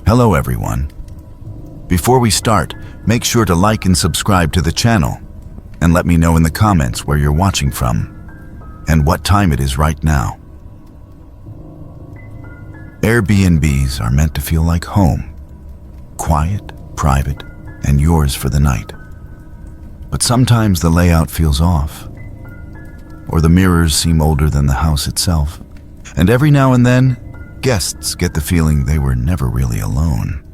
Hello everyone. Before we start, make sure to like and subscribe to the channel, and let me know in the comments where you're watching from, and what time it is right now. Airbnbs are meant to feel like home, quiet, private, and yours for the night. But sometimes the layout feels off, or the mirrors seem older than the house itself, and every now and then, guests get the feeling they were never really alone.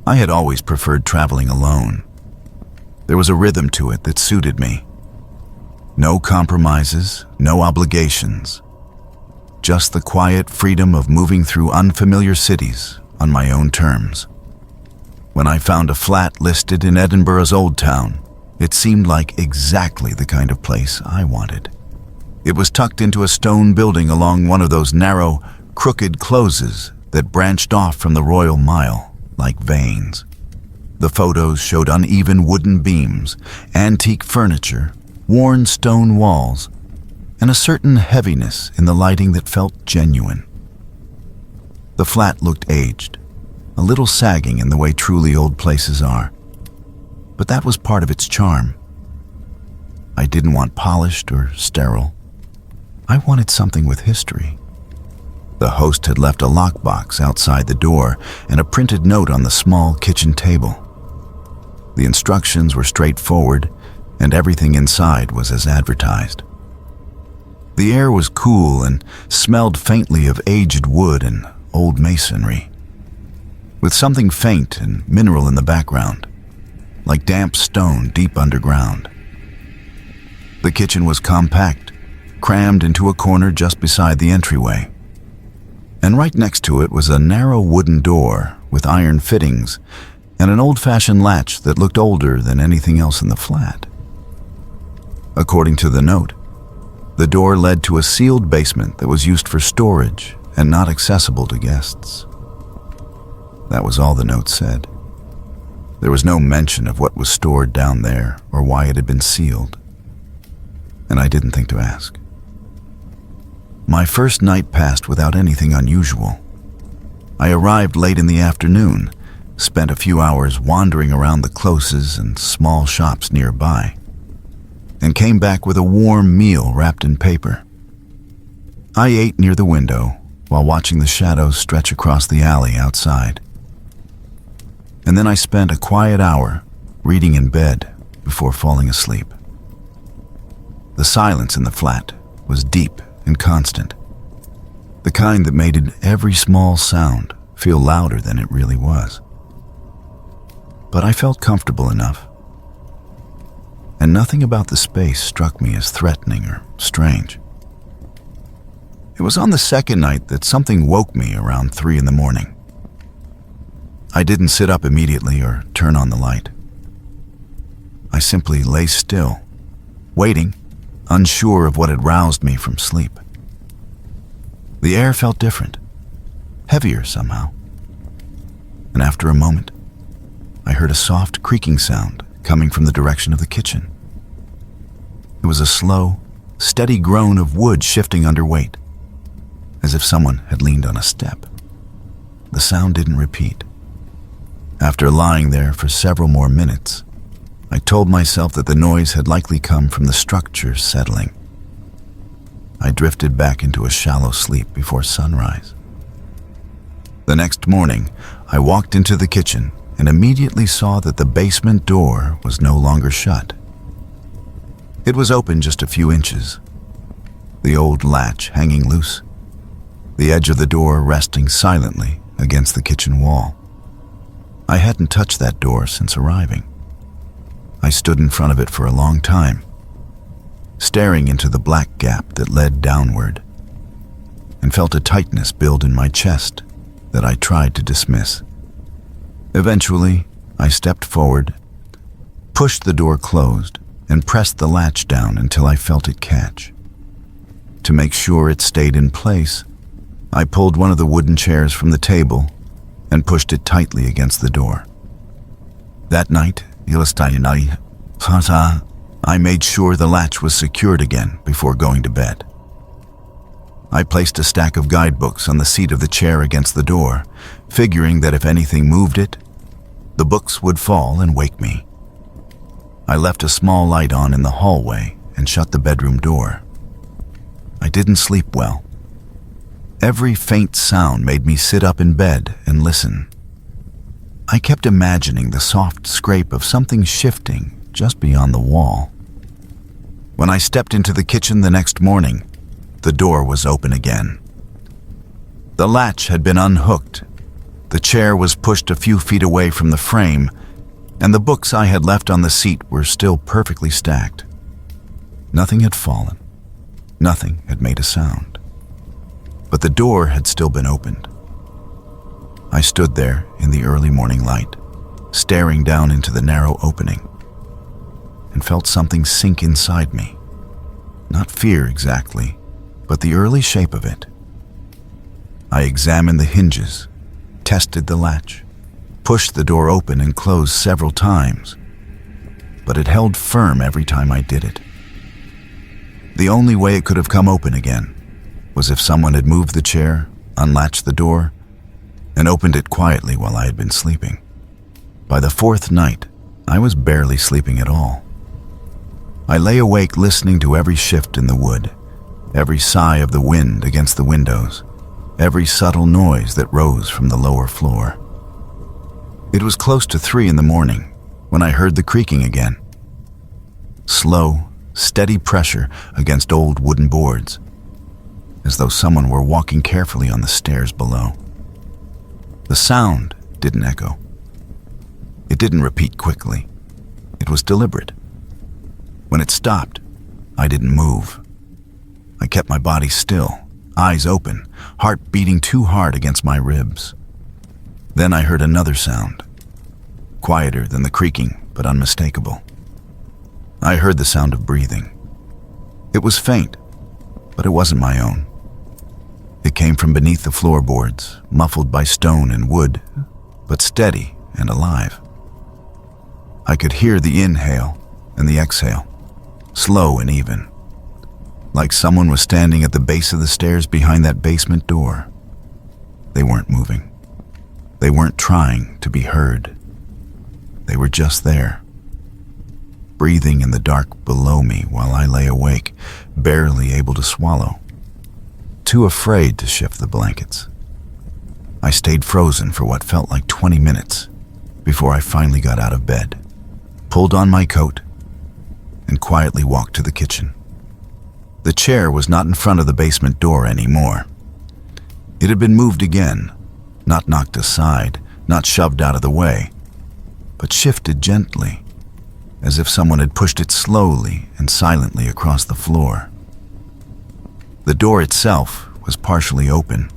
I had always preferred traveling alone. There was a rhythm to it that suited me. No compromises, no obligations. Just the quiet freedom of moving through unfamiliar cities on my own terms. When I found a flat listed in Edinburgh's Old Town, it seemed like exactly the kind of place I wanted. It was tucked into a stone building along one of those narrow, crooked closes that branched off from the Royal Mile like veins. The photos showed uneven wooden beams, antique furniture, worn stone walls, and a certain heaviness in the lighting that felt genuine. The flat looked aged, a little sagging in the way truly old places are. But that was part of its charm. I didn't want polished or sterile. I wanted something with history. The host had left a lockbox outside the door and a printed note on the small kitchen table. The instructions were straightforward, and everything inside was as advertised. The air was cool and smelled faintly of aged wood and old masonry, with something faint and mineral in the background, like damp stone deep underground. The kitchen was compact, crammed into a corner just beside the entryway. And right next to it was a narrow wooden door with iron fittings and an old-fashioned latch that looked older than anything else in the flat. According to the note, the door led to a sealed basement that was used for storage and not accessible to guests. That was all the note said. There was no mention of what was stored down there or why it had been sealed, and I didn't think to ask. My first night passed without anything unusual. I arrived late in the afternoon, spent a few hours wandering around the closes and small shops nearby, and came back with a warm meal wrapped in paper. I ate near the window while watching the shadows stretch across the alley outside. And then I spent a quiet hour reading in bed before falling asleep. The silence in the flat was deep and constant, the kind that made every small sound feel louder than it really was. But I felt comfortable enough, and nothing about the space struck me as threatening or strange. It was on the second night that something woke me around 3 a.m. I didn't sit up immediately or turn on the light. I simply lay still, waiting, unsure of what had roused me from sleep. The air felt different, heavier somehow. And after a moment, I heard a soft creaking sound coming from the direction of the kitchen. It was a slow, steady groan of wood shifting under weight, as if someone had leaned on a step. The sound didn't repeat. After lying there for several more minutes, I told myself that the noise had likely come from the structure settling. I drifted back into a shallow sleep before sunrise. The next morning, I walked into the kitchen and immediately saw that the basement door was no longer shut. It was open just a few inches, the old latch hanging loose, the edge of the door resting silently against the kitchen wall. I hadn't touched that door since arriving. I stood in front of it for a long time, staring into the black gap that led downward, and felt a tightness build in my chest that I tried to dismiss. Eventually, I stepped forward, pushed the door closed, and pressed the latch down until I felt it catch. To make sure it stayed in place, I pulled one of the wooden chairs from the table and pushed it tightly against the door. That night, I made sure the latch was secured again before going to bed. I placed a stack of guidebooks on the seat of the chair against the door, figuring that if anything moved it, the books would fall and wake me. I left a small light on in the hallway and shut the bedroom door. I didn't sleep well. Every faint sound made me sit up in bed and listen. I kept imagining the soft scrape of something shifting just beyond the wall. When I stepped into the kitchen the next morning, the door was open again. The latch had been unhooked. The chair was pushed a few feet away from the frame, and the books I had left on the seat were still perfectly stacked. Nothing had fallen. Nothing had made a sound. But the door had still been opened. I stood there in the early morning light, staring down into the narrow opening, and felt something sink inside me. Not fear exactly, but the early shape of it. I examined the hinges, tested the latch, pushed the door open and closed several times, but it held firm every time I did it. The only way it could have come open again was if someone had moved the chair, unlatched the door, and opened it quietly while I had been sleeping. By the fourth night, I was barely sleeping at all. I lay awake listening to every shift in the wood, every sigh of the wind against the windows, every subtle noise that rose from the lower floor. It was close to 3 in the morning when I heard the creaking again. Slow, steady pressure against old wooden boards, as though someone were walking carefully on the stairs below. The sound didn't echo. It didn't repeat quickly. It was deliberate. When it stopped, I didn't move. I kept my body still, eyes open, heart beating too hard against my ribs. Then I heard another sound, quieter than the creaking, but unmistakable. I heard the sound of breathing. It was faint, but it wasn't my own. It came from beneath the floorboards, muffled by stone and wood, but steady and alive. I could hear the inhale and the exhale, slow and even, like someone was standing at the base of the stairs behind that basement door. They weren't moving. They weren't trying to be heard. They were just there, breathing in the dark below me while I lay awake, barely able to swallow, too afraid to shift the blankets. I stayed frozen for what felt like 20 minutes before I finally got out of bed, pulled on my coat, and quietly walked to the kitchen. The chair was not in front of the basement door anymore. It had been moved again, not knocked aside, not shoved out of the way, but shifted gently, as if someone had pushed it slowly and silently across the floor. The door itself was partially open,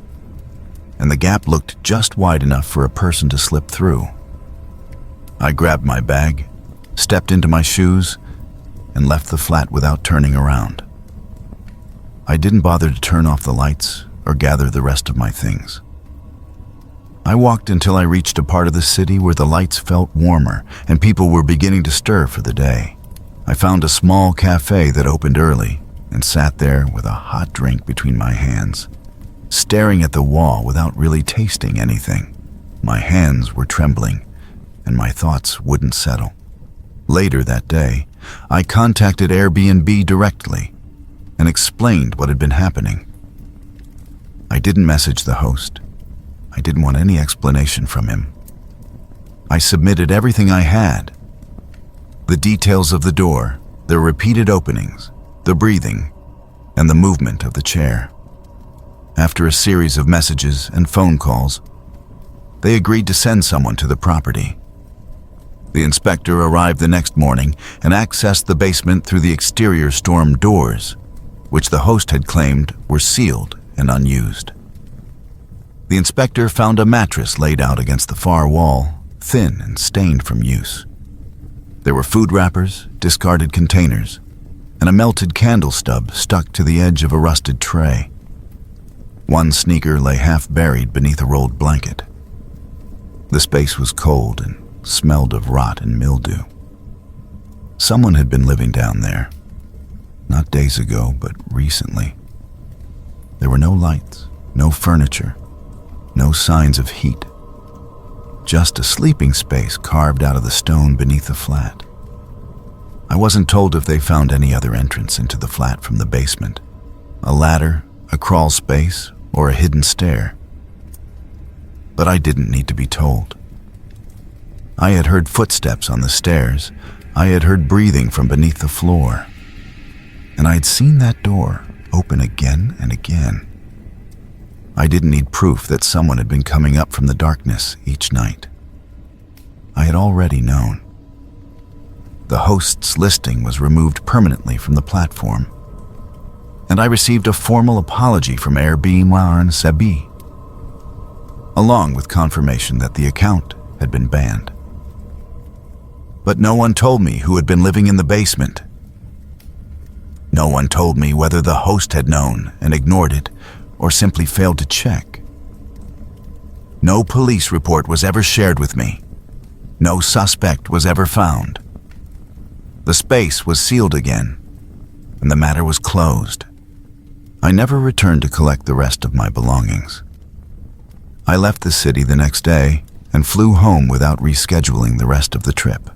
and the gap looked just wide enough for a person to slip through. I grabbed my bag, stepped into my shoes, and left the flat without turning around. I didn't bother to turn off the lights or gather the rest of my things. I walked until I reached a part of the city where the lights felt warmer and people were beginning to stir for the day. I found a small cafe that opened early and sat there with a hot drink between my hands, staring at the wall without really tasting anything. My hands were trembling and my thoughts wouldn't settle. Later that day, I contacted Airbnb directly and explained what had been happening. I didn't message the host. I didn't want any explanation from him. I submitted everything I had. The details of the door, the repeated openings, the breathing, and the movement of the chair. After a series of messages and phone calls, they agreed to send someone to the property. The inspector arrived the next morning and accessed the basement through the exterior storm doors, which the host had claimed were sealed and unused. The inspector found a mattress laid out against the far wall, thin and stained from use. There were food wrappers, discarded containers, and a melted candle stub stuck to the edge of a rusted tray. One sneaker lay half buried beneath a rolled blanket. The space was cold and smelled of rot and mildew. Someone had been living down there. Not days ago, but recently. There were no lights, no furniture, no signs of heat. Just a sleeping space carved out of the stone beneath the flat. I wasn't told if they found any other entrance into the flat from the basement. A ladder, a crawl space, or a hidden stair. But I didn't need to be told. I had heard footsteps on the stairs. I had heard breathing from beneath the floor. And I had seen that door open again and again. I didn't need proof that someone had been coming up from the darkness each night. I had already known. The host's listing was removed permanently from the platform, and I received a formal apology from Airbnb, along with confirmation that the account had been banned. But no one told me who had been living in the basement. No one told me whether the host had known and ignored it or simply failed to check. No police report was ever shared with me. No suspect was ever found. The space was sealed again, and the matter was closed. I never returned to collect the rest of my belongings. I left the city the next day and flew home without rescheduling the rest of the trip.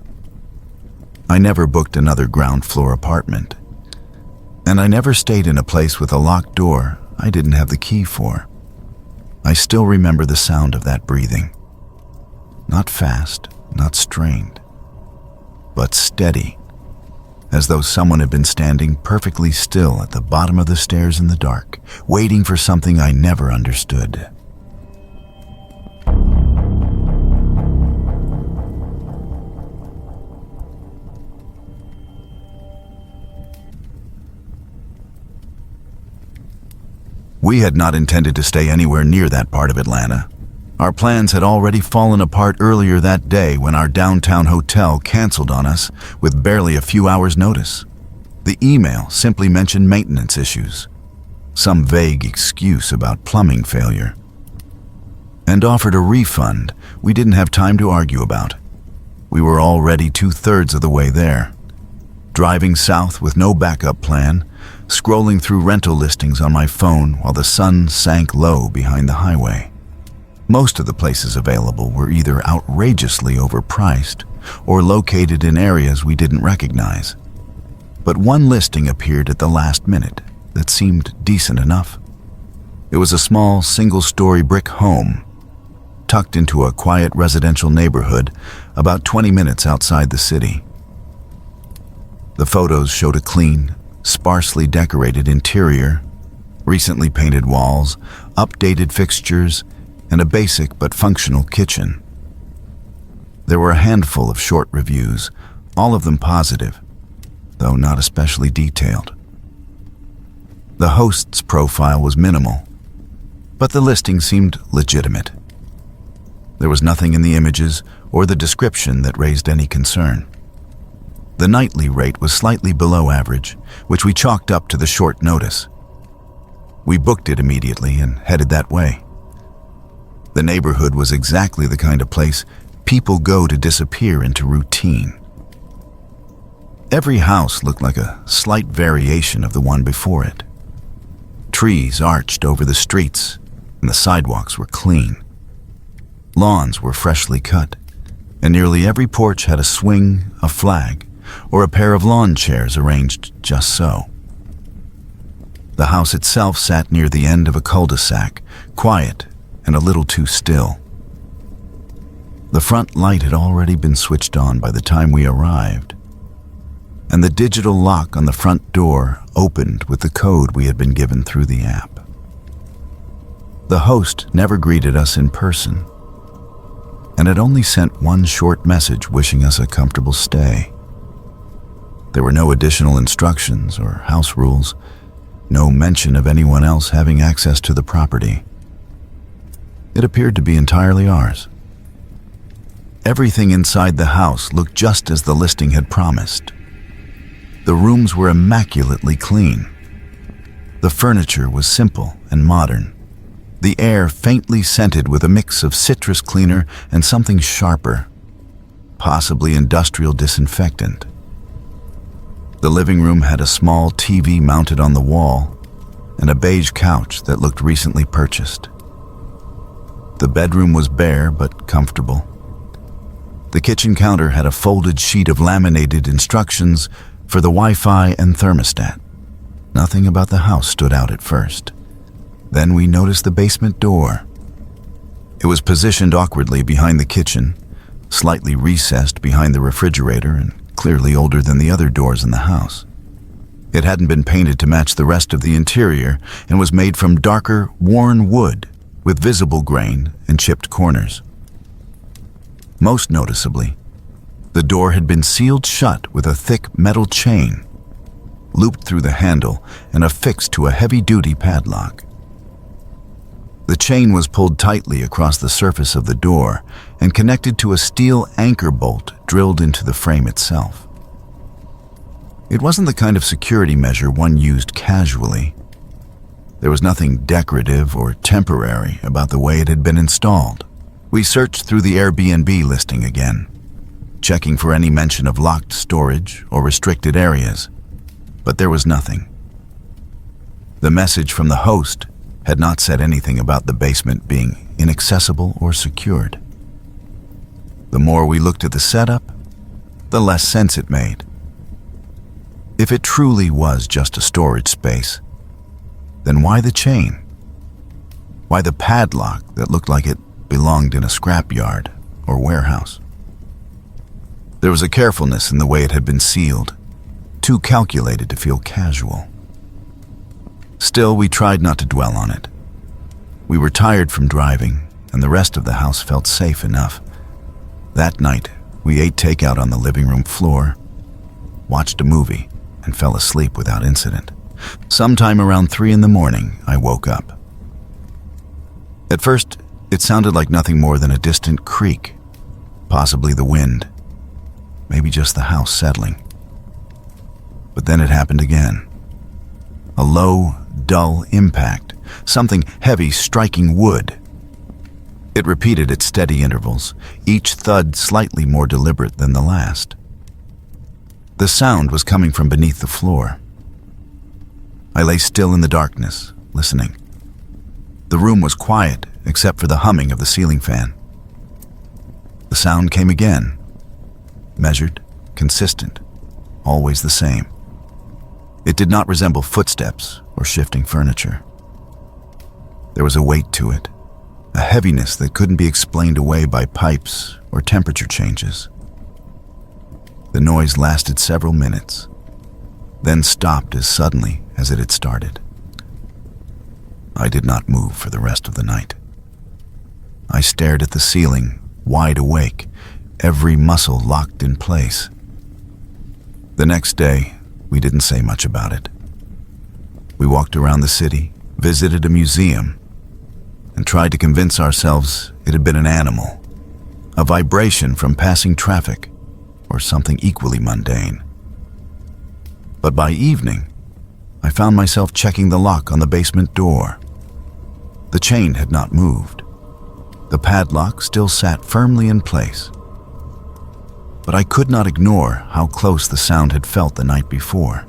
I never booked another ground floor apartment, and I never stayed in a place with a locked door I didn't have the key for. I still remember the sound of that breathing. Not fast, not strained, but steady, as though someone had been standing perfectly still at the bottom of the stairs in the dark, waiting for something I never understood. We had not intended to stay anywhere near that part of Atlanta. Our plans had already fallen apart earlier that day when our downtown hotel canceled on us with barely a few hours' notice. The email simply mentioned maintenance issues, some vague excuse about plumbing failure, and offered a refund we didn't have time to argue about. We were already 2/3 of the way there, driving south with no backup plan, scrolling through rental listings on my phone while the sun sank low behind the highway. Most of the places available were either outrageously overpriced or located in areas we didn't recognize. But one listing appeared at the last minute that seemed decent enough. It was a small, single-story brick home, tucked into a quiet residential neighborhood about 20 minutes outside the city. The photos showed a clean, sparsely decorated interior, recently painted walls, updated fixtures, and a basic but functional kitchen. There were a handful of short reviews, all of them positive, though not especially detailed. The host's profile was minimal, but the listing seemed legitimate. There was nothing in the images or the description that raised any concern. The nightly rate was slightly below average, which we chalked up to the short notice. We booked it immediately and headed that way. The neighborhood was exactly the kind of place people go to disappear into routine. Every house looked like a slight variation of the one before it. Trees arched over the streets, and the sidewalks were clean. Lawns were freshly cut, and nearly every porch had a swing, a flag, or a pair of lawn chairs arranged just so. The house itself sat near the end of a cul-de-sac, quiet and a little too still. The front light had already been switched on by the time we arrived, and the digital lock on the front door opened with the code we had been given through the app. The host never greeted us in person, and had only sent one short message wishing us a comfortable stay. There were no additional instructions or house rules, no mention of anyone else having access to the property. It appeared to be entirely ours. Everything inside the house looked just as the listing had promised. The rooms were immaculately clean. The furniture was simple and modern. The air faintly scented with a mix of citrus cleaner and something sharper, possibly industrial disinfectant. The living room had a small TV mounted on the wall and a beige couch that looked recently purchased. The bedroom was bare but comfortable. The kitchen counter had a folded sheet of laminated instructions for the Wi-Fi and thermostat. Nothing about the house stood out at first. Then we noticed the basement door. It was positioned awkwardly behind the kitchen, slightly recessed behind the refrigerator and clearly older than the other doors in the house. It hadn't been painted to match the rest of the interior and was made from darker, worn wood with visible grain and chipped corners. Most noticeably, the door had been sealed shut with a thick metal chain, looped through the handle and affixed to a heavy-duty padlock. The chain was pulled tightly across the surface of the door and connected to a steel anchor bolt drilled into the frame itself. It wasn't the kind of security measure one used casually. There was nothing decorative or temporary about the way it had been installed. We searched through the Airbnb listing again, checking for any mention of locked storage or restricted areas, but there was nothing. The message from the host had not said anything about the basement being inaccessible or secured. The more we looked at the setup, the less sense it made. If it truly was just a storage space, then why the chain? Why the padlock that looked like it belonged in a scrapyard or warehouse? There was a carefulness in the way it had been sealed, too calculated to feel casual. Still, we tried not to dwell on it. We were tired from driving, and the rest of the house felt safe enough. That night, we ate takeout on the living room floor, watched a movie, and fell asleep without incident. Sometime around 3 a.m, I woke up. At first, it sounded like nothing more than a distant creak, possibly the wind, maybe just the house settling. But then it happened again. A low, dull impact, something heavy striking wood. It repeated at steady intervals, each thud slightly more deliberate than the last. The sound was coming from beneath the floor. I lay still in the darkness, listening. The room was quiet except for the humming of the ceiling fan. The sound came again, measured, consistent, always the same. It did not resemble footsteps or shifting furniture. There was a weight to it, a heaviness that couldn't be explained away by pipes or temperature changes. The noise lasted several minutes, then stopped as suddenly as it had started. I did not move for the rest of the night. I stared at the ceiling, wide awake, every muscle locked in place. The next day, we didn't say much about it. We walked around the city, visited a museum, and tried to convince ourselves it had been an animal, a vibration from passing traffic, or something equally mundane. But by evening, I found myself checking the lock on the basement door. The chain had not moved. The padlock still sat firmly in place. But I could not ignore how close the sound had felt the night before.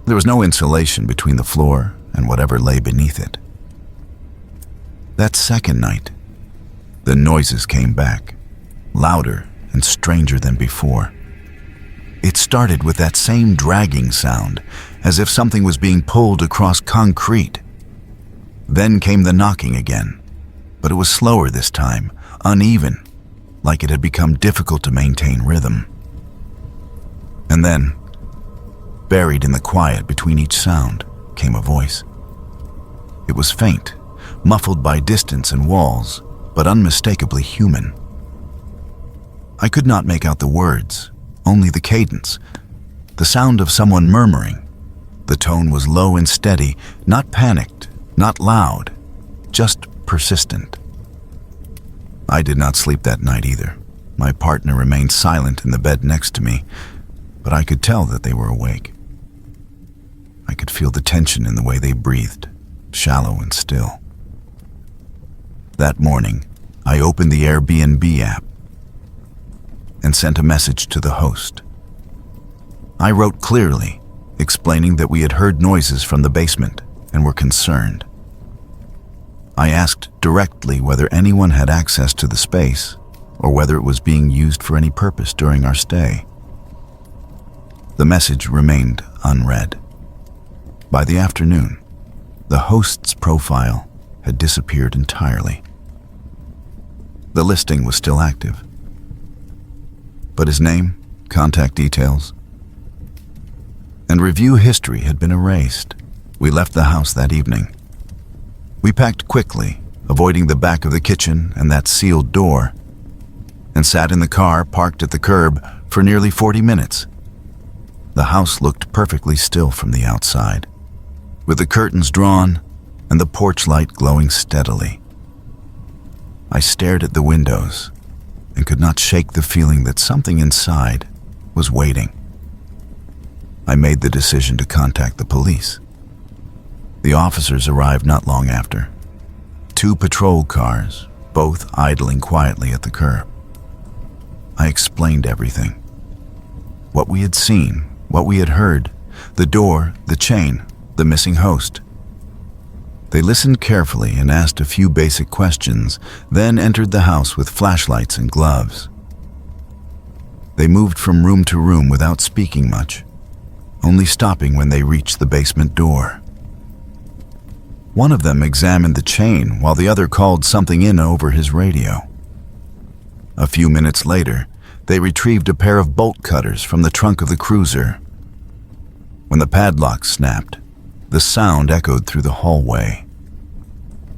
There was no insulation between the floor and whatever lay beneath it. That second night, the noises came back, louder and stranger than before. It started with that same dragging sound, as if something was being pulled across concrete. Then came the knocking again, but it was slower this time, uneven, like it had become difficult to maintain rhythm. And then, buried in the quiet between each sound, came a voice. It was faint, muffled by distance and walls, but unmistakably human. I could not make out the words, only the cadence, the sound of someone murmuring. The tone was low and steady, not panicked, not loud, just persistent. I did not sleep that night either. My partner remained silent in the bed next to me, but I could tell that they were awake. I could feel the tension in the way they breathed, shallow and still. That morning, I opened the Airbnb app and sent a message to the host. I wrote clearly, explaining that we had heard noises from the basement and were concerned. I asked directly whether anyone had access to the space or whether it was being used for any purpose during our stay. The message remained unread. By the afternoon, the host's profile had disappeared entirely. The listing was still active, but his name, contact details, and review history had been erased. We left the house that evening. We packed quickly, avoiding the back of the kitchen and that sealed door, and sat in the car parked at the curb for nearly 40 minutes. The house looked perfectly still from the outside, with the curtains drawn and the porch light glowing steadily. I stared at the windows and could not shake the feeling that something inside was waiting. I made the decision to contact the police. The officers arrived not long after. 2 patrol cars, both idling quietly at the curb. I explained everything. What we had seen, what we had heard, the door, the chain, the missing host. They listened carefully and asked a few basic questions, then entered the house with flashlights and gloves. They moved from room to room without speaking much, only stopping when they reached the basement door. One of them examined the chain while the other called something in over his radio. A few minutes later, they retrieved a pair of bolt cutters from the trunk of the cruiser. When the padlock snapped, the sound echoed through the hallway.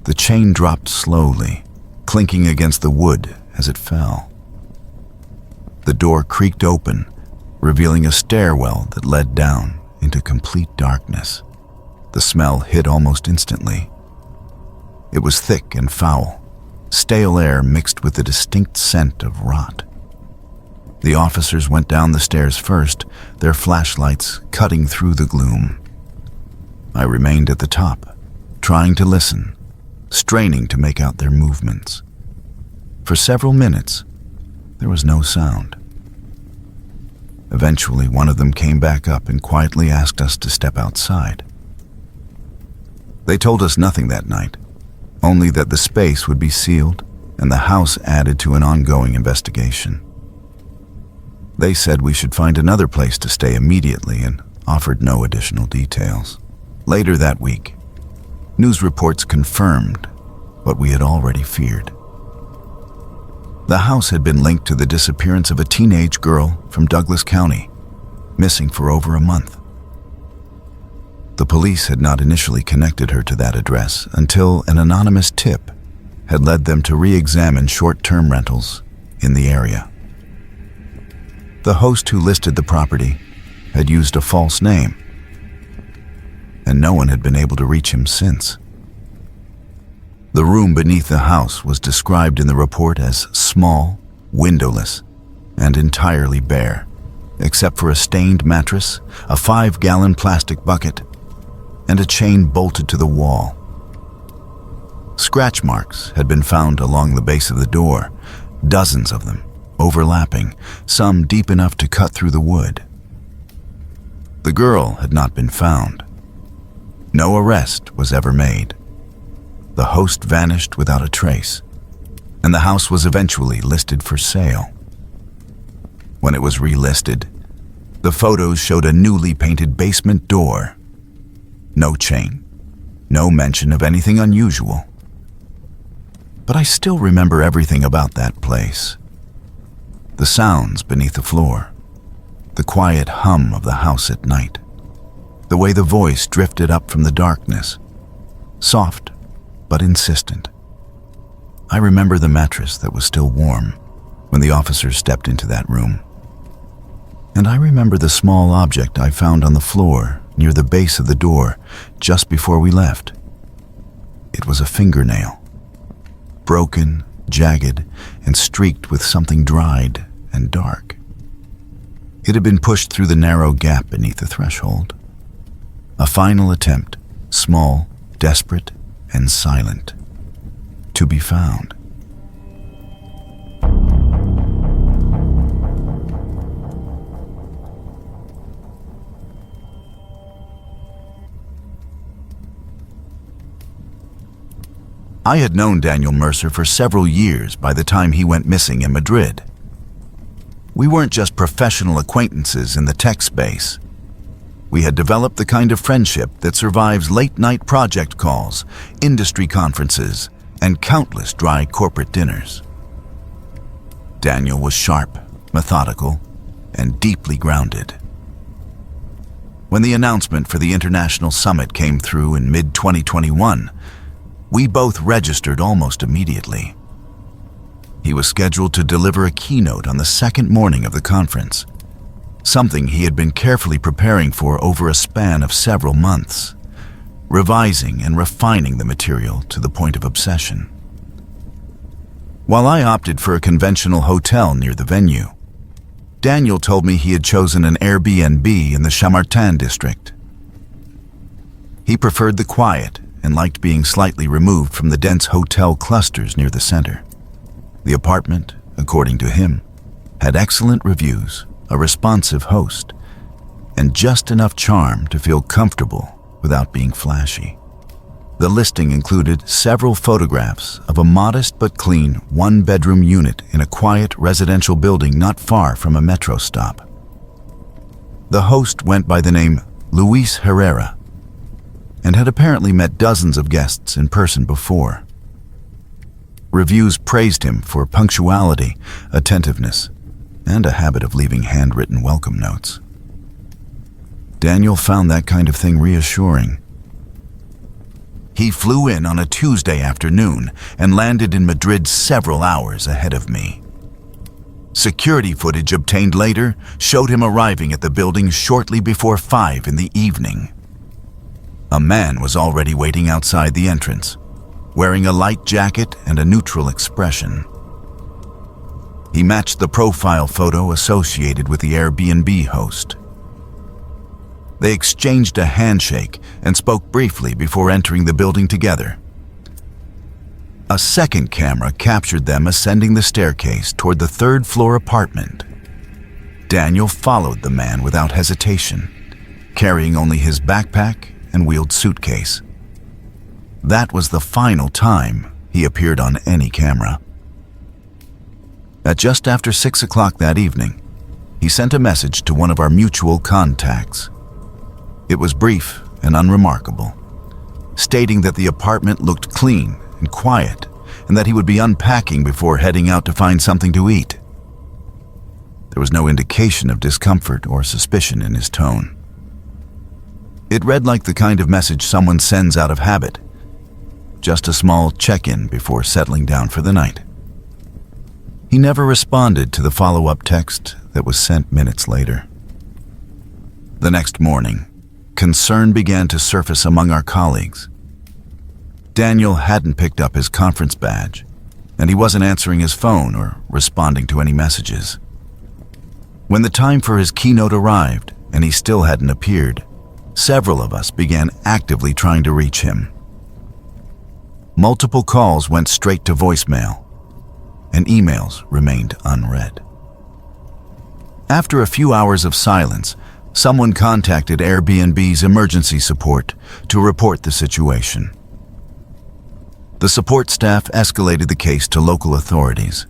The chain dropped slowly, clinking against the wood as it fell. The door creaked open, revealing a stairwell that led down into complete darkness. The smell hit almost instantly. It was thick and foul, stale air mixed with the distinct scent of rot. The officers went down the stairs first, their flashlights cutting through the gloom. I remained at the top, trying to listen, straining to make out their movements. For several minutes, there was no sound. Eventually, one of them came back up and quietly asked us to step outside. They told us nothing that night, only that the space would be sealed and the house added to an ongoing investigation. They said we should find another place to stay immediately and offered no additional details. Later that week, news reports confirmed what we had already feared. The house had been linked to the disappearance of a teenage girl from Douglas County, missing for over a month. The police had not initially connected her to that address until an anonymous tip had led them to re-examine short-term rentals in the area. The host who listed the property had used a false name, and no one had been able to reach him since. The room beneath the house was described in the report as small, windowless, and entirely bare, except for a stained mattress, a 5-gallon plastic bucket, and a chain bolted to the wall. Scratch marks had been found along the base of the door, dozens of them, overlapping, some deep enough to cut through the wood. The girl had not been found. No arrest was ever made. The host vanished without a trace, and the house was eventually listed for sale. When it was relisted, the photos showed a newly painted basement door. No chain, no mention of anything unusual. But I still remember everything about that place. The sounds beneath the floor, the quiet hum of the house at night, the way the voice drifted up from the darkness, soft but insistent. I remember the mattress that was still warm when the officers stepped into that room. And I remember the small object I found on the floor near the base of the door just before we left. It was a fingernail, broken, jagged, and streaked with something dried and dark. It had been pushed through the narrow gap beneath the threshold. A final attempt, small, desperate, and silent, to be found. I had known Daniel Mercer for several years by the time he went missing in Madrid. We weren't just professional acquaintances in the tech space. We had developed the kind of friendship that survives late-night project calls, industry conferences, and countless dry corporate dinners. Daniel was sharp, methodical, and deeply grounded. When the announcement for the international summit came through in mid-2021, we both registered almost immediately. He was scheduled to deliver a keynote on the second morning of the conference, something he had been carefully preparing for over a span of several months, revising and refining the material to the point of obsession. While I opted for a conventional hotel near the venue, Daniel told me he had chosen an Airbnb in the Chamartin district. He preferred the quiet and liked being slightly removed from the dense hotel clusters near the center. The apartment, according to him, had excellent reviews, a responsive host, and just enough charm to feel comfortable without being flashy. The listing included several photographs of a modest but clean one-bedroom unit in a quiet residential building not far from a metro stop. The host went by the name Luis Herrera and had apparently met dozens of guests in person before. Reviews praised him for punctuality, attentiveness, and a habit of leaving handwritten welcome notes. Daniel found that kind of thing reassuring. He flew in on a Tuesday afternoon and landed in Madrid several hours ahead of me. Security footage obtained later showed him arriving at the building shortly before 5 in the evening. A man was already waiting outside the entrance, wearing a light jacket and a neutral expression. He matched the profile photo associated with the Airbnb host. They exchanged a handshake and spoke briefly before entering the building together. A second camera captured them ascending the staircase toward the third-floor apartment. Daniel followed the man without hesitation, carrying only his backpack and wheeled suitcase. That was the final time he appeared on any camera. At just after 6 o'clock that evening, he sent a message to one of our mutual contacts. It was brief and unremarkable, stating that the apartment looked clean and quiet and that he would be unpacking before heading out to find something to eat. There was no indication of discomfort or suspicion in his tone. It read like the kind of message someone sends out of habit, just a small check-in before settling down for the night. He never responded to the follow-up text that was sent minutes later. The next morning, concern began to surface among our colleagues. Daniel hadn't picked up his conference badge, and he wasn't answering his phone or responding to any messages. When the time for his keynote arrived and he still hadn't appeared, several of us began actively trying to reach him. Multiple calls went straight to voicemail, and emails remained unread. After a few hours of silence, someone contacted Airbnb's emergency support to report the situation. The support staff escalated the case to local authorities,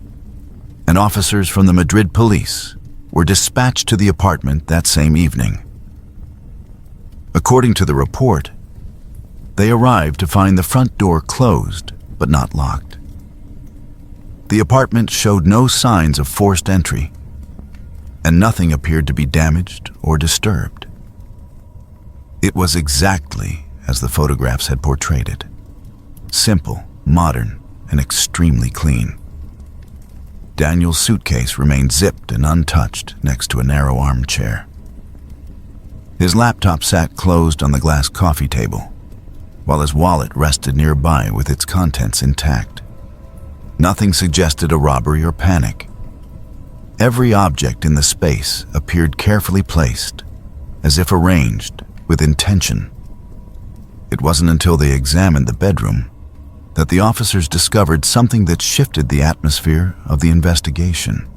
and officers from the Madrid police were dispatched to the apartment that same evening. According to the report, they arrived to find the front door closed but not locked. The apartment showed no signs of forced entry, and nothing appeared to be damaged or disturbed. It was exactly as the photographs had portrayed it: simple, modern, and extremely clean. Daniel's suitcase remained zipped and untouched next to a narrow armchair. His laptop sat closed on the glass coffee table, while his wallet rested nearby with its contents intact. Nothing suggested a robbery or panic. Every object in the space appeared carefully placed, as if arranged with intention. It wasn't until they examined the bedroom that the officers discovered something that shifted the atmosphere of the investigation.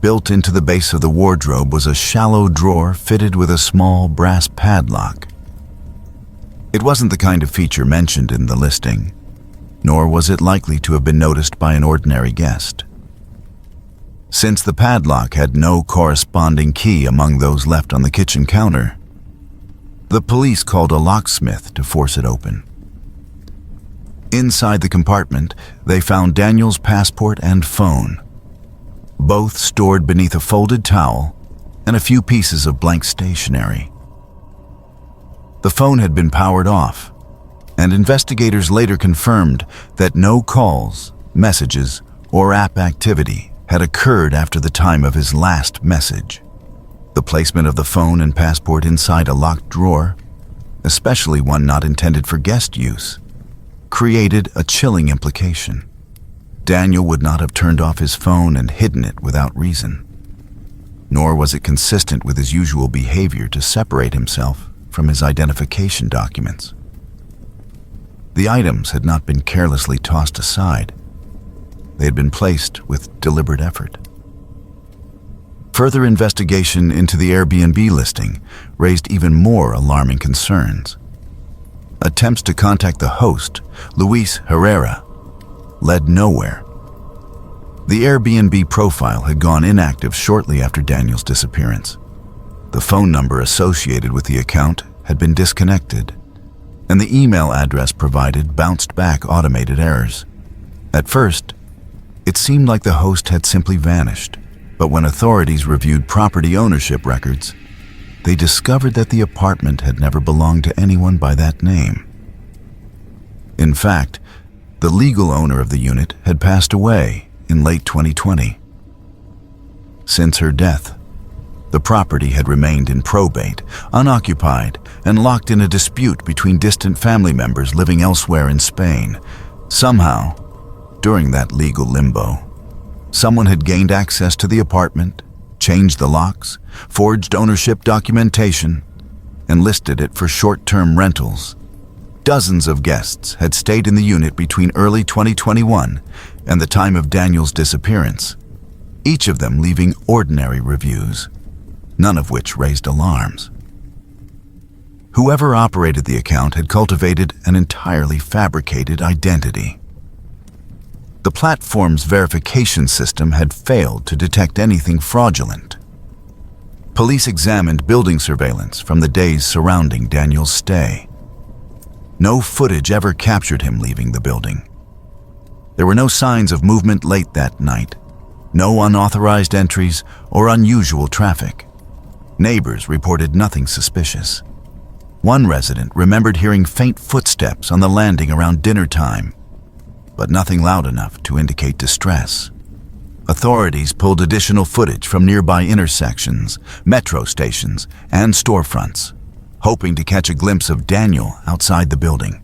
Built into the base of the wardrobe was a shallow drawer fitted with a small brass padlock. It wasn't the kind of feature mentioned in the listing, nor was it likely to have been noticed by an ordinary guest. Since the padlock had no corresponding key among those left on the kitchen counter, the police called a locksmith to force it open. Inside the compartment, they found Daniel's passport and phone, both stored beneath a folded towel and a few pieces of blank stationery. The phone had been powered off, and investigators later confirmed that no calls, messages, or app activity had occurred after the time of his last message. The placement of the phone and passport inside a locked drawer, especially one not intended for guest use, created a chilling implication. Daniel would not have turned off his phone and hidden it without reason, nor was it consistent with his usual behavior to separate himself from his identification documents. The items had not been carelessly tossed aside. They had been placed with deliberate effort. Further investigation into the Airbnb listing raised even more alarming concerns. Attempts to contact the host, Luis Herrera, led nowhere. The Airbnb profile had gone inactive shortly after Daniel's disappearance. The phone number associated with the account had been disconnected, and the email address provided bounced back automated errors. At first, it seemed like the host had simply vanished, but when authorities reviewed property ownership records, they discovered that the apartment had never belonged to anyone by that name. In fact, the legal owner of the unit had passed away in late 2020. Since her death, the property had remained in probate, unoccupied, and locked in a dispute between distant family members living elsewhere in Spain. Somehow, during that legal limbo, someone had gained access to the apartment, changed the locks, forged ownership documentation, and listed it for short-term rentals. Dozens of guests had stayed in the unit between early 2021 and the time of Daniel's disappearance, each of them leaving ordinary reviews, none of which raised alarms. Whoever operated the account had cultivated an entirely fabricated identity. The platform's verification system had failed to detect anything fraudulent. Police examined building surveillance from the days surrounding Daniel's stay. No footage ever captured him leaving the building. There were no signs of movement late that night, no unauthorized entries or unusual traffic. Neighbors reported nothing suspicious. One resident remembered hearing faint footsteps on the landing around dinner time, but nothing loud enough to indicate distress. Authorities pulled additional footage from nearby intersections, metro stations, and storefronts, hoping to catch a glimpse of Daniel outside the building.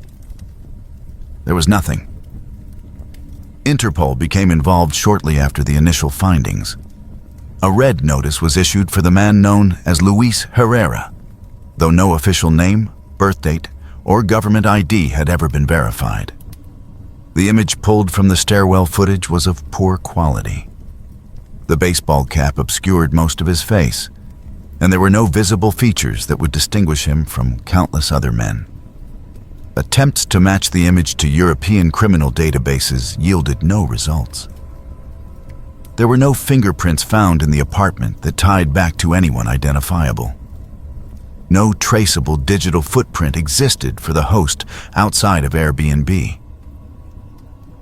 There was nothing. Interpol became involved shortly after the initial findings. A red notice was issued for the man known as Luis Herrera, though no official name, birth date, or government ID had ever been verified. The image pulled from the stairwell footage was of poor quality. The baseball cap obscured most of his face, and there were no visible features that would distinguish him from countless other men. Attempts to match the image to European criminal databases yielded no results. There were no fingerprints found in the apartment that tied back to anyone identifiable. No traceable digital footprint existed for the host outside of Airbnb.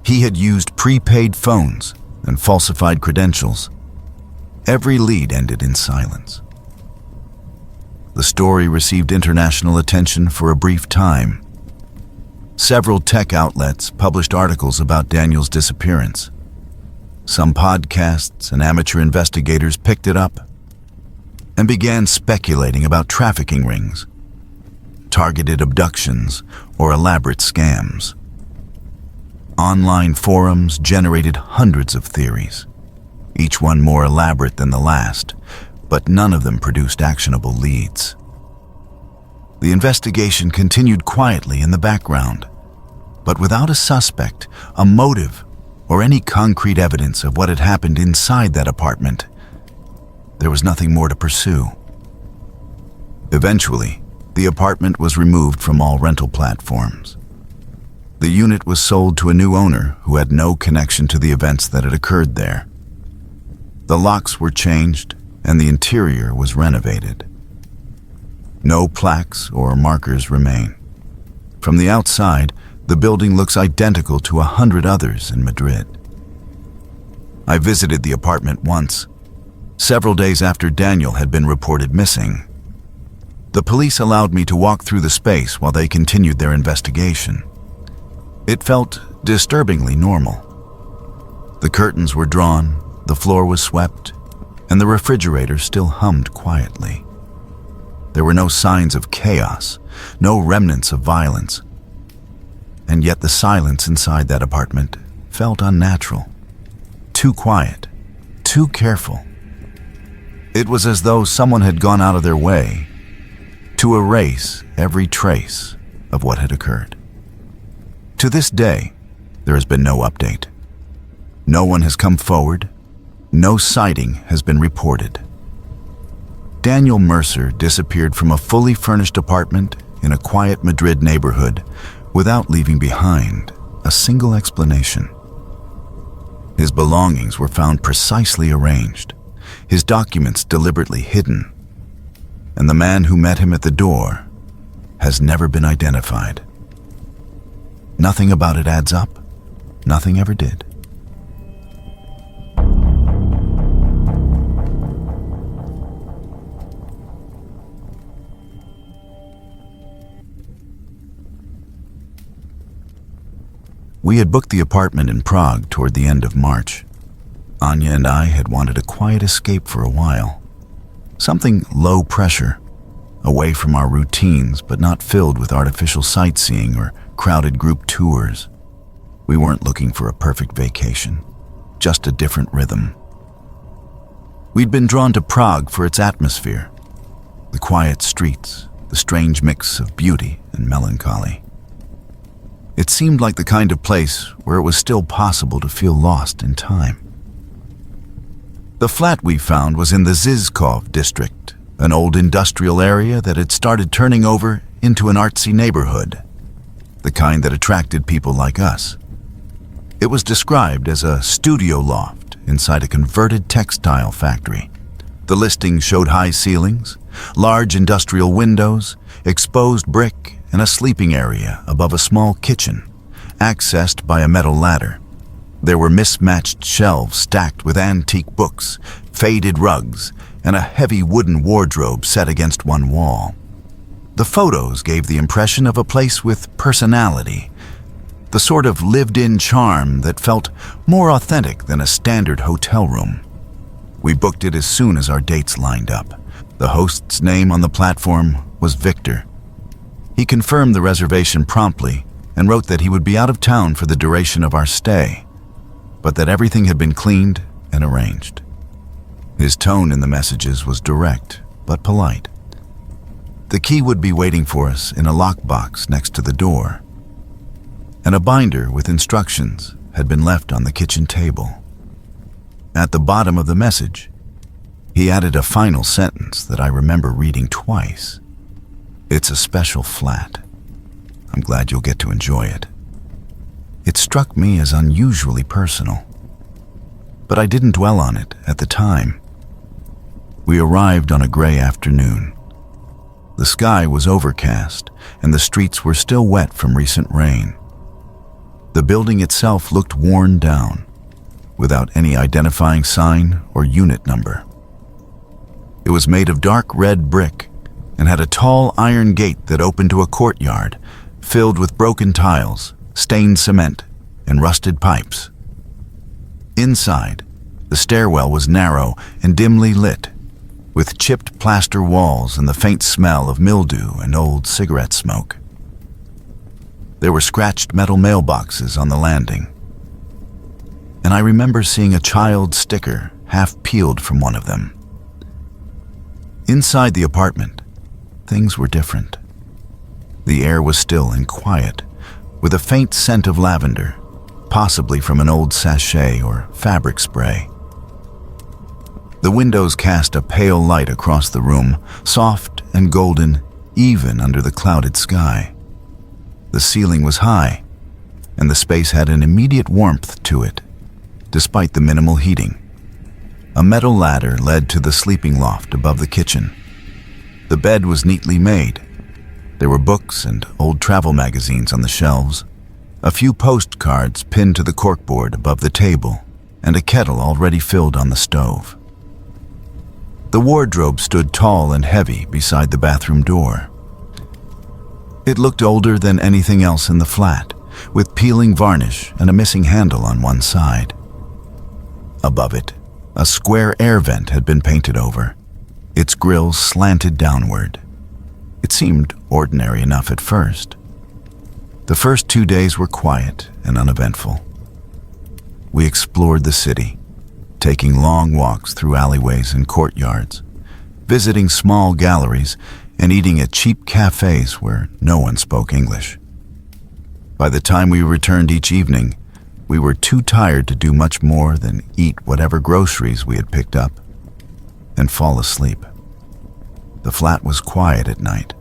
He had used prepaid phones and falsified credentials. Every lead ended in silence. The story received international attention for a brief time. Several tech outlets published articles about Daniel's disappearance. Some podcasts and amateur investigators picked it up and began speculating about trafficking rings, targeted abductions, or elaborate scams. Online forums generated hundreds of theories, each one more elaborate than the last, but none of them produced actionable leads. The investigation continued quietly in the background, but without a suspect, a motive, or any concrete evidence of what had happened inside that apartment. There was nothing more to pursue. Eventually, the apartment was removed from all rental platforms. The unit was sold to a new owner who had no connection to the events that had occurred there. The locks were changed and the interior was renovated. No plaques or markers remain. From the outside, the building looks identical to 100 others in Madrid. I visited the apartment once, several days after Daniel had been reported missing. The police allowed me to walk through the space while they continued their investigation. It felt disturbingly normal. The curtains were drawn, the floor was swept, and the refrigerator still hummed quietly. There were no signs of chaos, no remnants of violence. And yet the silence inside that apartment felt unnatural. Too quiet, too careful. It was as though someone had gone out of their way to erase every trace of what had occurred. To this day, there has been no update. No one has come forward. No sighting has been reported. Daniel Mercer disappeared from a fully furnished apartment in a quiet Madrid neighborhood without leaving behind a single explanation. His belongings were found precisely arranged, his documents deliberately hidden, and the man who met him at the door has never been identified. Nothing about it adds up. Nothing ever did. We had booked the apartment in Prague toward the end of March. Anya and I had wanted a quiet escape for a while. Something low pressure, away from our routines but not filled with artificial sightseeing or crowded group tours. We weren't looking for a perfect vacation, just a different rhythm. We'd been drawn to Prague for its atmosphere, the quiet streets, the strange mix of beauty and melancholy. It seemed like the kind of place where it was still possible to feel lost in time. The flat we found was in the Zizkov district, an old industrial area that had started turning over into an artsy neighborhood, the kind that attracted people like us. It was described as a studio loft inside a converted textile factory. The listing showed high ceilings, large industrial windows, exposed brick, and a sleeping area above a small kitchen, accessed by a metal ladder. There were mismatched shelves stacked with antique books, faded rugs, and a heavy wooden wardrobe set against one wall. The photos gave the impression of a place with personality, the sort of lived-in charm that felt more authentic than a standard hotel room. We booked it as soon as our dates lined up. The host's name on the platform was Victor. He confirmed the reservation promptly and wrote that he would be out of town for the duration of our stay, but that everything had been cleaned and arranged. His tone in the messages was direct but polite. The key would be waiting for us in a lockbox next to the door, and a binder with instructions had been left on the kitchen table. At the bottom of the message, he added a final sentence that I remember reading twice. "It's a special flat. I'm glad you'll get to enjoy it." It struck me as unusually personal, but I didn't dwell on it at the time. We arrived on a gray afternoon. The sky was overcast, and the streets were still wet from recent rain. The building itself looked worn down, without any identifying sign or unit number. It was made of dark red brick and had a tall iron gate that opened to a courtyard filled with broken tiles, stained cement, and rusted pipes. Inside, the stairwell was narrow and dimly lit, with chipped plaster walls and the faint smell of mildew and old cigarette smoke. There were scratched metal mailboxes on the landing, and I remember seeing a child sticker half peeled from one of them. Inside the apartment, things were different. The air was still and quiet, with a faint scent of lavender, possibly from an old sachet or fabric spray. The windows cast a pale light across the room, soft and golden, even under the clouded sky. The ceiling was high, and the space had an immediate warmth to it, despite the minimal heating. A metal ladder led to the sleeping loft above the kitchen. The bed was neatly made. There were books and old travel magazines on the shelves, a few postcards pinned to the corkboard above the table, and a kettle already filled on the stove. The wardrobe stood tall and heavy beside the bathroom door. It looked older than anything else in the flat, with peeling varnish and a missing handle on one side. Above it, a square air vent had been painted over. Its grills slanted downward. It seemed ordinary enough at first. The first 2 days were quiet and uneventful. We explored the city, taking long walks through alleyways and courtyards, visiting small galleries, and eating at cheap cafes where no one spoke English. By the time we returned each evening, we were too tired to do much more than eat whatever groceries we had picked up and fall asleep. The flat was quiet at night,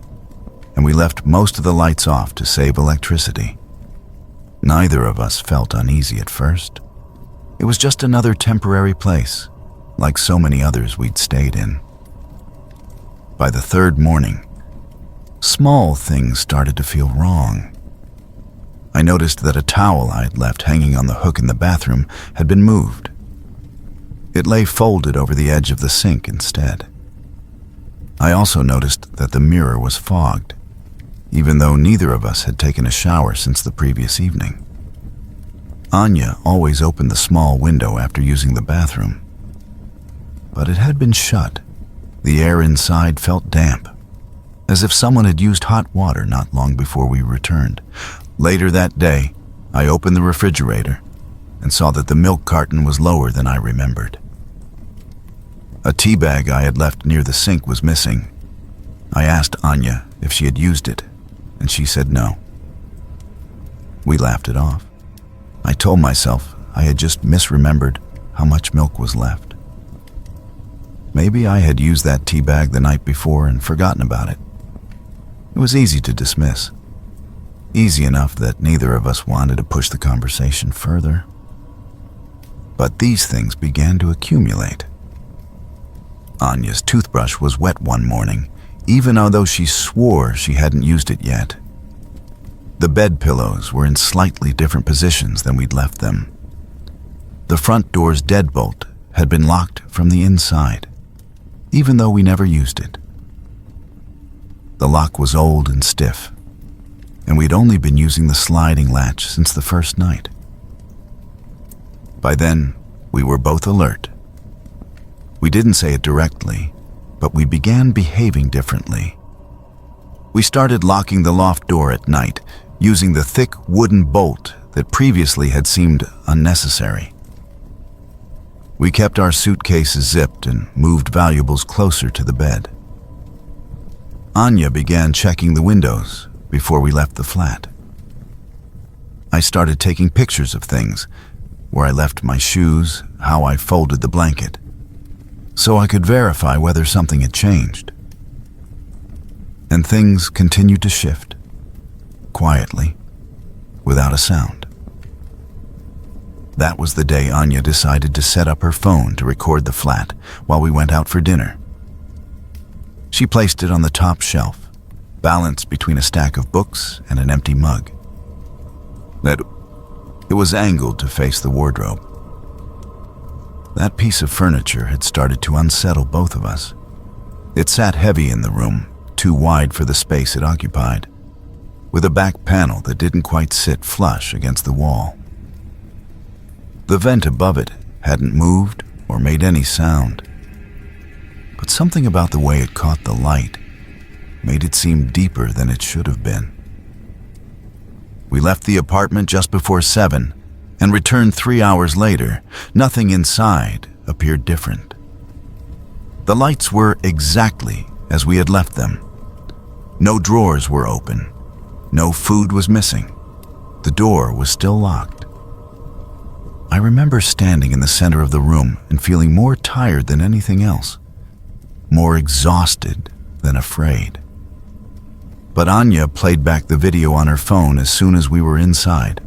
and we left most of the lights off to save electricity. Neither of us felt uneasy at first. It was just another temporary place, like so many others we'd stayed in. By the third morning, small things started to feel wrong. I noticed that a towel I'd left hanging on the hook in the bathroom had been moved. It lay folded over the edge of the sink instead. I also noticed that the mirror was fogged, even though neither of us had taken a shower since the previous evening. Anya always opened the small window after using the bathroom, but it had been shut. The air inside felt damp, as if someone had used hot water not long before we returned. Later that day, I opened the refrigerator and saw that the milk carton was lower than I remembered. A tea bag I had left near the sink was missing. I asked Anya if she had used it, and she said no. We laughed it off. I told myself I had just misremembered how much milk was left. Maybe I had used that tea bag the night before and forgotten about it. It was easy to dismiss. Easy enough that neither of us wanted to push the conversation further. But these things began to accumulate. Anya's toothbrush was wet one morning, even although she swore she hadn't used it yet. The bed pillows were in slightly different positions than we'd left them. The front door's deadbolt had been locked from the inside, even though we never used it. The lock was old and stiff, and we'd only been using the sliding latch since the first night. By then, we were both alert. We didn't say it directly, but we began behaving differently. We started locking the loft door at night, using the thick wooden bolt that previously had seemed unnecessary. We kept our suitcases zipped and moved valuables closer to the bed. Anya began checking the windows before we left the flat. I started taking pictures of things, where I left my shoes, how I folded the blanket, so I could verify whether something had changed. And things continued to shift, quietly, without a sound. That was the day Anya decided to set up her phone to record the flat while we went out for dinner. She placed it on the top shelf, balanced between a stack of books and an empty mug. It was angled to face the wardrobe. That piece of furniture had started to unsettle both of us. It sat heavy in the room, too wide for the space it occupied, with a back panel that didn't quite sit flush against the wall. The vent above it hadn't moved or made any sound, but something about the way it caught the light made it seem deeper than it should have been. We left the apartment just before 7 and returned 3 hours later. Nothing inside appeared different. The lights were exactly as we had left them. No drawers were open. No food was missing. The door was still locked. I remember standing in the center of the room and feeling more tired than anything else, more exhausted than afraid. But Anya played back the video on her phone as soon as we were inside.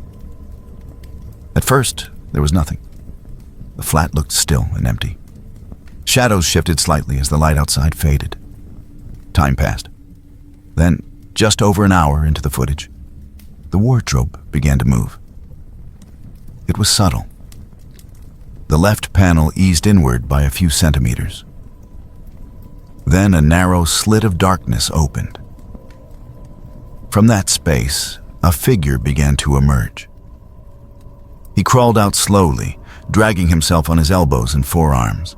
At first, there was nothing. The flat looked still and empty. Shadows shifted slightly as the light outside faded. Time passed. Then, just over an hour into the footage, the wardrobe began to move. It was subtle. The left panel eased inward by a few centimeters. Then a narrow slit of darkness opened. From that space, a figure began to emerge. He crawled out slowly, dragging himself on his elbows and forearms.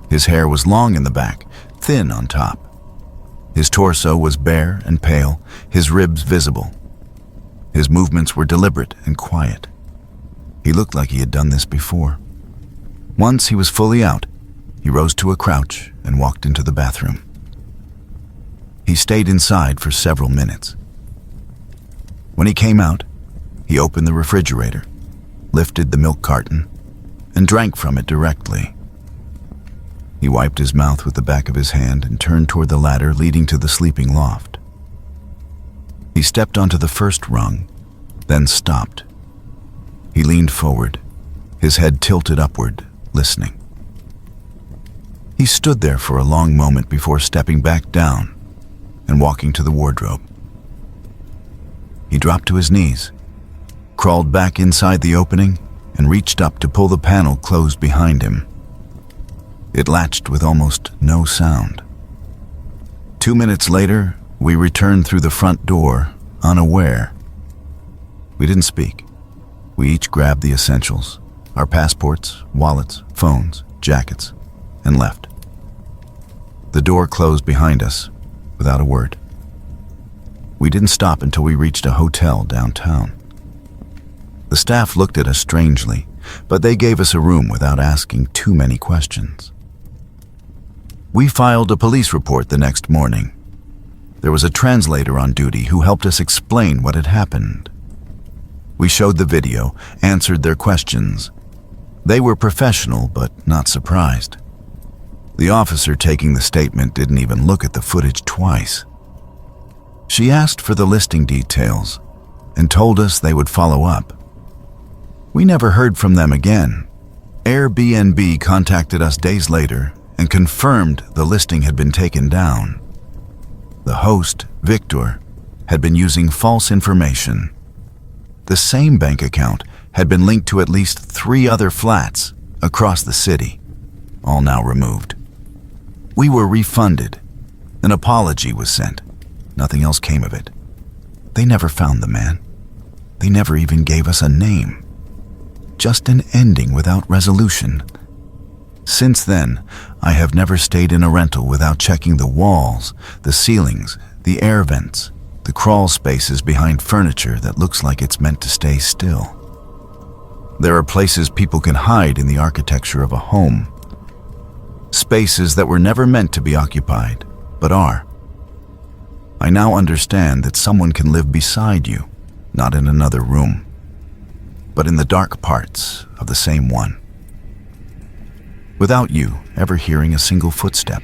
His hair was long in the back, thin on top. His torso was bare and pale, his ribs visible. His movements were deliberate and quiet. He looked like he had done this before. Once he was fully out, he rose to a crouch and walked into the bathroom. He stayed inside for several minutes. When he came out, he opened the refrigerator, lifted the milk carton, and drank from it directly. He wiped his mouth with the back of his hand and turned toward the ladder leading to the sleeping loft. He stepped onto the first rung, then stopped. He leaned forward, his head tilted upward, listening. He stood there for a long moment before stepping back down and walking to the wardrobe. He dropped to his knees, crawled back inside the opening, and reached up to pull the panel closed behind him. It latched with almost no sound. 2 minutes later, we returned through the front door, unaware. We didn't speak. We each grabbed the essentials, our passports, wallets, phones, jackets, and left. The door closed behind us, without a word. We didn't stop until we reached a hotel downtown. The staff looked at us strangely, but they gave us a room without asking too many questions. We filed a police report the next morning. There was a translator on duty who helped us explain what had happened. We showed the video, answered their questions. They were professional, but not surprised. The officer taking the statement didn't even look at the footage twice. She asked for the listing details and told us they would follow up. We never heard from them again. Airbnb contacted us days later and confirmed the listing had been taken down. The host, Victor, had been using false information. The same bank account had been linked to at least 3 other flats across the city, all now removed. We were refunded. An apology was sent. Nothing else came of it. They never found the man. They never even gave us a name. Just an ending without resolution. Since then, I have never stayed in a rental without checking the walls, the ceilings, the air vents, the crawl spaces behind furniture that looks like it's meant to stay still. There are places people can hide in the architecture of a home. Spaces that were never meant to be occupied, but are. I now understand that someone can live beside you, not in another room, but in the dark parts of the same one, without you ever hearing a single footstep.